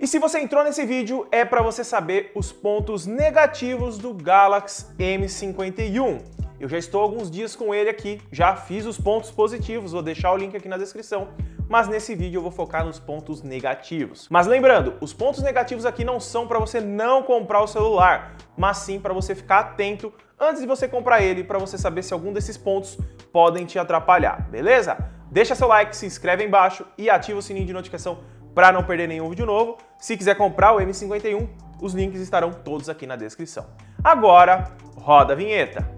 E se você entrou nesse vídeo, é para você saber os pontos negativos do Galaxy M51. Eu já estou há alguns dias com ele aqui, já fiz os pontos positivos, vou deixar o link aqui na descrição, mas nesse vídeo eu vou focar nos pontos negativos. Mas lembrando, os pontos negativos aqui não são para você não comprar o celular, mas sim para você ficar atento antes de você comprar ele, para você saber se algum desses pontos podem te atrapalhar, beleza? Deixa seu like, se inscreve aí embaixo e ativa o sininho de notificação para não perder nenhum vídeo novo. Se quiser comprar o M51, os links estarão todos aqui na descrição. Agora, roda a vinheta.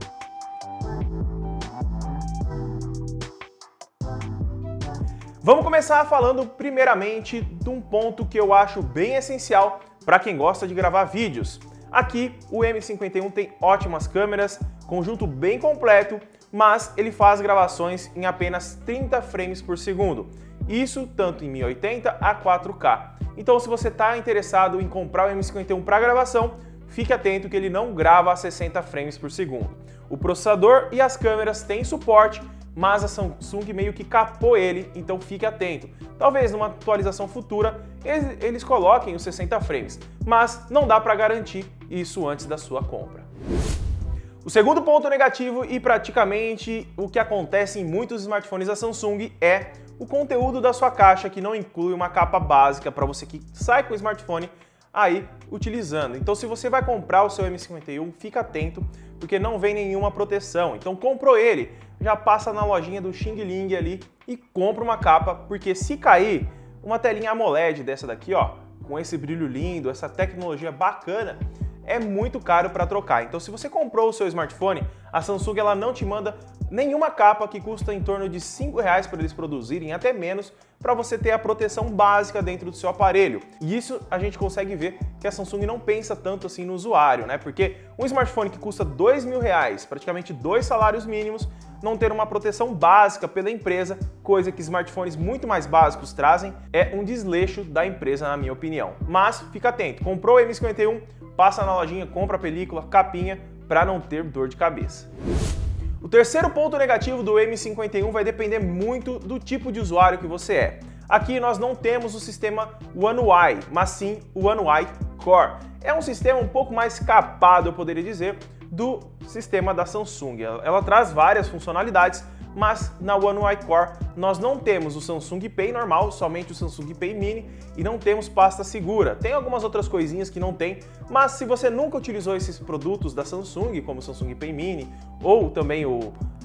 Vamos começar falando primeiramente de um ponto que eu acho bem essencial para quem gosta de gravar vídeos. Aqui o M51 tem ótimas câmeras, conjunto bem completo, mas ele faz gravações em apenas 30 frames por segundo. Isso tanto em 1080 a 4K. Então se você está interessado em comprar o M51 para gravação, fique atento que ele não grava a 60 frames por segundo. O processador e as câmeras têm suporte, mas a Samsung meio que capou ele, então fique atento. Talvez numa atualização futura eles coloquem os 60 frames, mas não dá para garantir isso antes da sua compra. O segundo ponto negativo, e praticamente o que acontece em muitos smartphones da Samsung, é o conteúdo da sua caixa, que não inclui uma capa básica para você que sai com o smartphone aí utilizando. Então se você vai comprar o seu M51, fica atento, porque não vem nenhuma proteção. Então comprou ele, já passa na lojinha do Xing Ling ali e compra uma capa, porque se cair uma telinha AMOLED dessa daqui, ó, com esse brilho lindo, essa tecnologia bacana, é muito caro para trocar. Então se você comprou o seu smartphone, a Samsung ela não te manda nenhuma capa, que custa em torno de R$5 para eles produzirem, até menos, para você ter a proteção básica dentro do seu aparelho. E isso a gente consegue ver que a Samsung não pensa tanto assim no usuário, né? Porque um smartphone que custa R$2.000, praticamente 2 salários mínimos, não ter uma proteção básica pela empresa, coisa que smartphones muito mais básicos trazem, é um desleixo da empresa, na minha opinião. Mas fica atento, comprou o M51, passa na lojinha, compra a película, capinha, para não ter dor de cabeça. O terceiro ponto negativo do M51 vai depender muito do tipo de usuário que você é. Aqui nós não temos o sistema One UI, mas sim o One UI Core. É um sistema um pouco mais capado, eu poderia dizer, do sistema da Samsung. Ela traz várias funcionalidades, mas na One UI Core nós não temos o Samsung Pay normal, somente o Samsung Pay Mini, e não temos pasta segura. Tem algumas outras coisinhas que não tem, mas se você nunca utilizou esses produtos da Samsung, como o Samsung Pay Mini ou também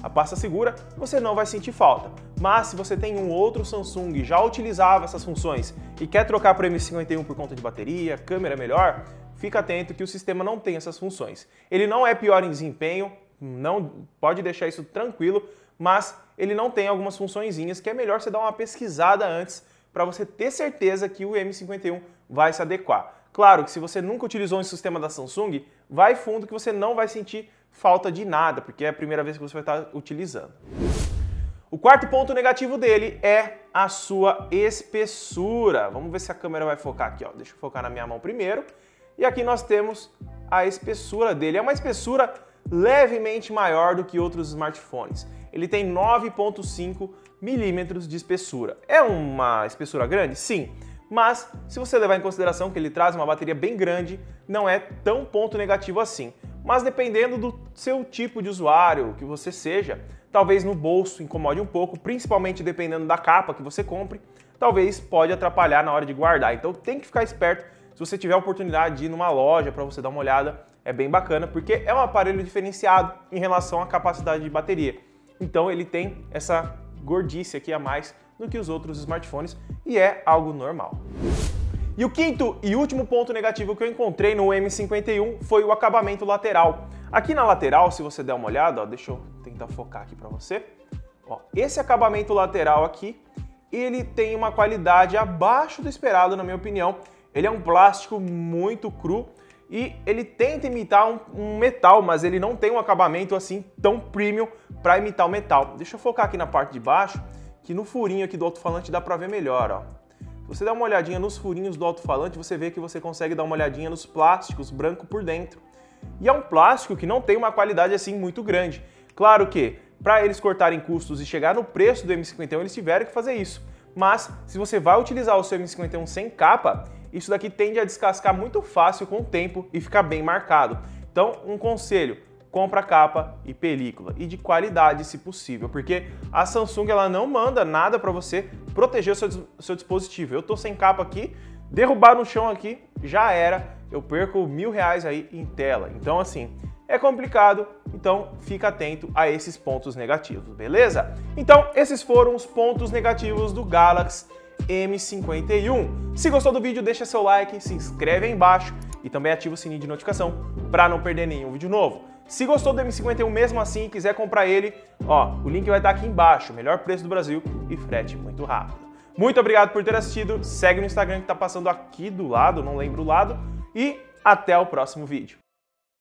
a pasta segura, você não vai sentir falta. Mas se você tem um outro Samsung e já utilizava essas funções e quer trocar para o M51 por conta de bateria, câmera melhor, fica atento que o sistema não tem essas funções. Ele não é pior em desempenho, não pode deixar isso tranquilo, mas ele não tem algumas funçõezinhas que é melhor você dar uma pesquisada antes para você ter certeza que o M51 vai se adequar. Claro que se você nunca utilizou um sistema da Samsung, vai fundo que você não vai sentir falta de nada, porque é a primeira vez que você vai estar utilizando. O quarto ponto negativo dele é a sua espessura. Vamos ver se a câmera vai focar aqui, ó. Deixa eu focar na minha mão primeiro. E aqui nós temos a espessura dele. É uma espessura levemente maior do que outros smartphones. Ele tem 9,5 milímetros de espessura. É uma espessura grande? Sim, mas se você levar em consideração que ele traz uma bateria bem grande, não é tão ponto negativo assim. Mas dependendo do seu tipo de usuário que você seja, talvez no bolso incomode um pouco, principalmente dependendo da capa que você compre, talvez pode atrapalhar na hora de guardar. Então tem que ficar esperto. Se você tiver a oportunidade de ir numa loja para você dar uma olhada, é bem bacana, porque é um aparelho diferenciado em relação à capacidade de bateria. Então ele tem essa gordice aqui a mais do que os outros smartphones e é algo normal. E o quinto e último ponto negativo que eu encontrei no M51 foi o acabamento lateral. Aqui na lateral, se você der uma olhada, ó, deixa eu tentar focar aqui para você. Ó, esse acabamento lateral aqui, ele tem uma qualidade abaixo do esperado, na minha opinião. Ele é um plástico muito cru e ele tenta imitar um metal, mas ele não tem um acabamento assim tão premium para imitar o metal. Deixa eu focar aqui na parte de baixo, que no furinho aqui do alto-falante dá para ver melhor, ó. Se você dá uma olhadinha nos furinhos do alto-falante, você vê que você consegue dar uma olhadinha nos plásticos branco por dentro. E é um plástico que não tem uma qualidade assim muito grande. Claro que para eles cortarem custos e chegar no preço do M51, eles tiveram que fazer isso. Mas se você vai utilizar o seu M51 sem capa, isso daqui tende a descascar muito fácil com o tempo e ficar bem marcado. Então, um conselho, compra capa e película, e de qualidade se possível, porque a Samsung ela não manda nada para você proteger o seu dispositivo. Eu tô sem capa aqui, derrubar no chão aqui, já era, eu perco R$1.000 aí em tela. Então assim, é complicado, então fica atento a esses pontos negativos, beleza? Então esses foram os pontos negativos do Galaxy M51. Se gostou do vídeo, deixa seu like, se inscreve aí embaixo e também ativa o sininho de notificação para não perder nenhum vídeo novo. Se gostou do M51 mesmo assim e quiser comprar ele, ó, o link vai estar aqui embaixo, melhor preço do Brasil e frete muito rápido. Muito obrigado por ter assistido, segue no Instagram que tá passando aqui do lado, não lembro o lado, e até o próximo vídeo.